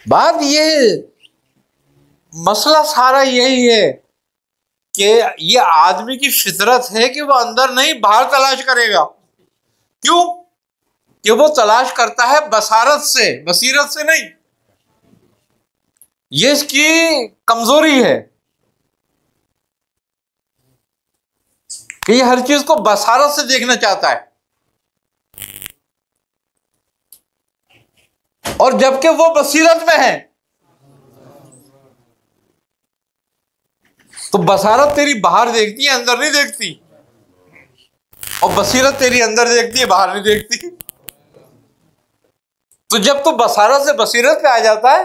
बात ये, मसला सारा यही है कि ये आदमी की फितरत है कि वो अंदर नहीं बाहर तलाश करेगा। क्यों? कि वो तलाश करता है बसारत से, बसीरत से नहीं। ये इसकी कमजोरी है कि ये हर चीज को बसारत से देखना चाहता है, और जबकि वो बसीरत में है। तो बसारत तेरी बाहर देखती है, अंदर नहीं देखती, और बसीरत तेरी अंदर देखती है, बाहर नहीं देखती। तो जब तू बसारत से बसीरत पे आ जाता है,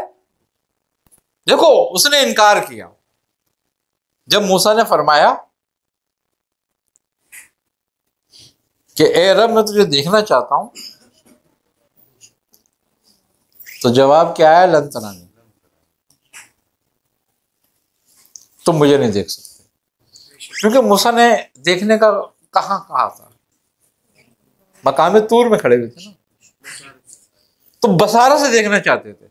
देखो उसने इनकार किया। जब मूसा ने फरमाया कि ए रब मैं तुझे देखना चाहता हूं, तो जवाब क्या है? लन तरानी, तुम मुझे नहीं देख सकते। क्योंकि मूसा ने देखने का कहां कहा था? मकाम तूर में खड़े हुए थे ना, तो बसारत से देखना चाहते थे।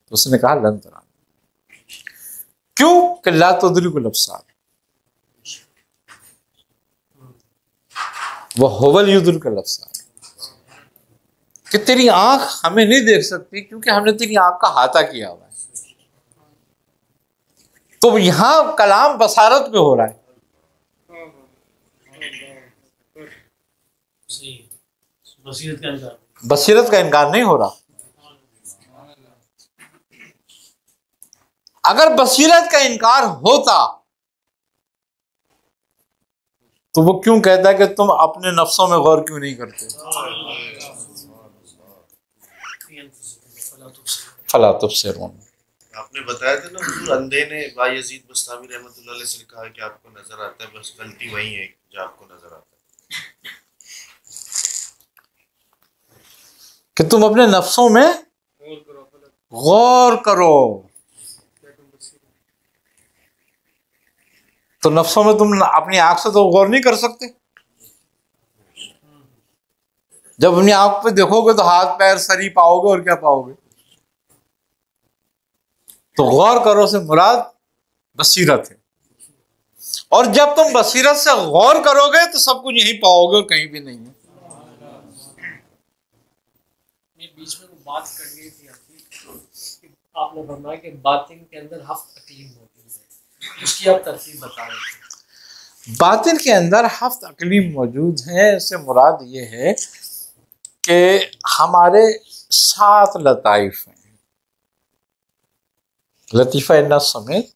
तो उसने कहा लन तरानी। क्यों? कि ला तुदरिकुल अब्सार, वह हुवल युदरिकुल अब्सार, कि तेरी आंख हमें नहीं देख सकती क्योंकि हमने तेरी आंख का हाथा किया हुआ है। तो यहां कलाम बसारत पे हो रहा है, बसीरत का इनकार नहीं हो रहा। अगर बसीरत का इनकार होता तो वो क्यों कहता है कि तुम अपने नफ्सों में गौर क्यों नहीं करते? फला तुबसिरून। आपने बताया था ना, हुजूर अंधे ने बायजीद बस्तामी रहमतुल्लाह अलैह से कहा कि आपको नजर आता है, बस गलती वही है जो आपको नजर आता है, कि तुम अपने नफ्सों में गौर करो। तो नफ्सों में तुम अपनी आंख से तो गौर नहीं कर सकते। जब अपनी आंख पे देखोगे तो हाथ पैर सरी पाओगे, और क्या पाओगे? तो गौर करो से मुराद बसीरत है, और जब तुम बसीरत से गौर करोगे तो सब कुछ यहीं पाओगे और कहीं भी नहीं है। बीच में वो बात कर गई थी आपने फरमाया कि बातिन के अंदर हफ्त अकलीम मौजूद है, उसकी आप तरतीब बता रहे थे। बातिन के अंदर हफ्त अकलीम मौजूद है, इससे मुराद ये है कि हमारे 7 लताइफ हैं, लतीफ़ा नफ्स समेत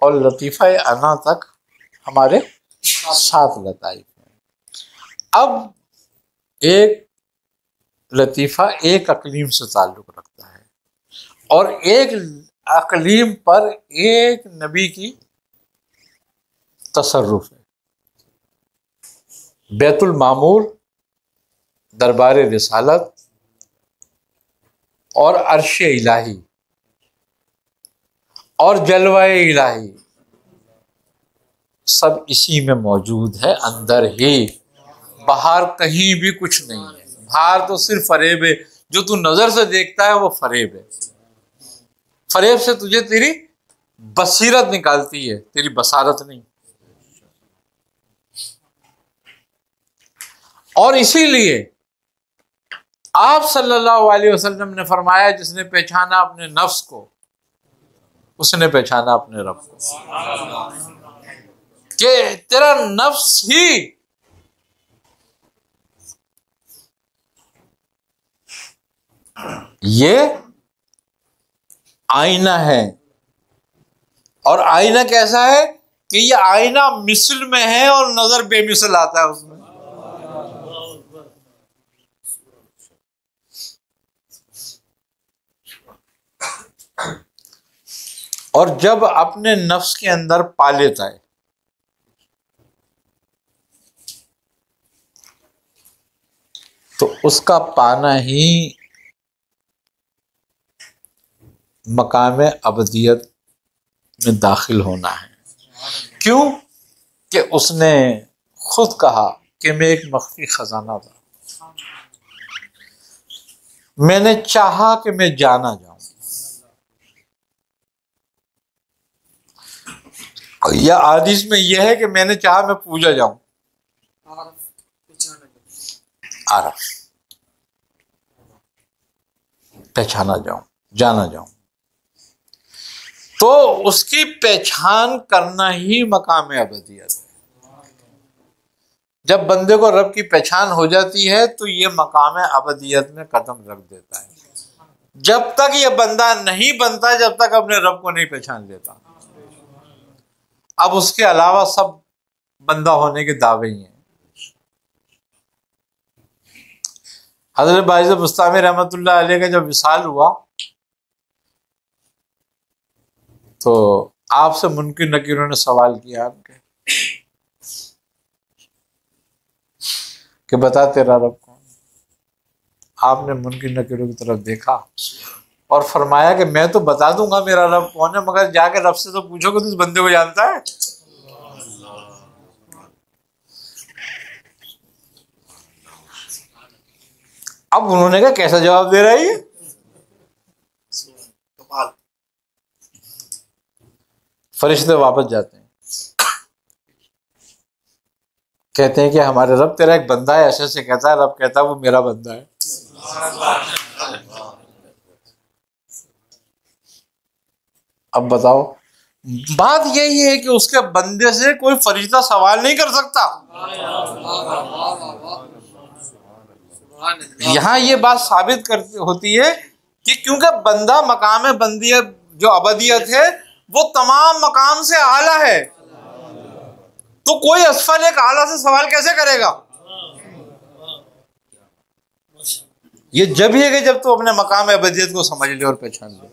और लतीफ़ा अना तक हमारे 7 लताइफ हैं। अब एक लतीफ़ा एक अकलीम से ताल्लुक़ रखता है, और एक अकलीम पर एक नबी की तसर्रुफ है। बैतुल मामूर, दरबार रिसालत और अर्श इलाही और जलवाए इलाही सब इसी में मौजूद है, अंदर ही, बाहर कहीं भी कुछ नहीं है। बाहर तो सिर्फ फरेब है, जो तू नजर से देखता है वो फरेब है। फरेब से तुझे तेरी बसीरत निकालती है, तेरी बसारत नहीं। और इसीलिए आप सल्लल्लाहु अलैहि वसल्लम ने फरमाया, जिसने पहचाना अपने नफ्स को उसने पहचाना अपने रब को। कि तेरा नफ्स ही ये आईना है, और आईना कैसा है कि ये आईना मिसल में है और नजर बेमिसल आता है उसमें। और जब अपने नफ्स के अंदर पा लेता है तो उसका पाना ही मकाम अबदियत में दाखिल होना है। क्यों? कि उसने खुद कहा कि मैं एक मख्फी खजाना था, मैंने चाहा कि मैं जाना जाऊं, या आदिश में यह है कि मैंने चाहा मैं पूजा जाऊं, आरफ पहचाना जाऊं, जाना जाऊं। तो उसकी पहचान करना ही मकाम अबदियत है। जब बंदे को रब की पहचान हो जाती है तो ये मकाम अबदियत में कदम रख देता है। जब तक ये बंदा नहीं बनता, जब तक अपने रब को नहीं पहचान लेता, अब उसके अलावा सब बंदा होने के दावे ही हैं। हजरत बाइज़ बुस्तामी रहमतुल्लाह अलैह का जब विसाल हुआ तो आपसे मुनकिर नकीरों ने सवाल किया आपके कि बता तेरा रब कौन। आपने मुनकिर नकीरों की तरफ देखा और फरमाया कि मैं तो बता दूंगा मेरा रब कौन है, मगर जाके रब से तो पूछोगे तो इस बंदे को जानता है। अब उन्होंने कहा कैसा जवाब दे रहा है ये? फरिश्ते वापस जाते हैं, कहते हैं कि हमारे रब तेरा एक बंदा है, ऐसे ऐसे कहता है। रब कहता है वो मेरा बंदा है। अब बताओ, बात यही है कि उसके बंदे से कोई फरिश्ता सवाल नहीं कर सकता। यहां ये बात साबित होती है कि क्योंकि बंदा मकाम बंदियत जो अबदियत है वो तमाम मकाम से आला है, तो कोई असफल एक आला से सवाल कैसे करेगा? ये जब ही है कि जब तू अपने मकाम अबदियत को समझ ले और पहचान ले,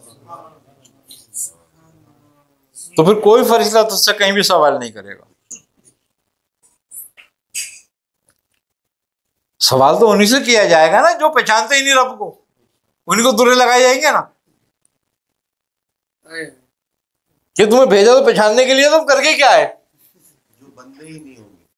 तो फिर कोई फरिश्ता तुझसे कहीं भी सवाल नहीं करेगा। सवाल तो उन्हीं से किया जाएगा ना जो पहचानते ही नहीं रब को, उन्हीं को दुरे लगाए जाएंगे ना कि तुम्हें भेजा तो पहचानने के लिए, तुम करके क्या है? जो बंदे ही नहीं होंगे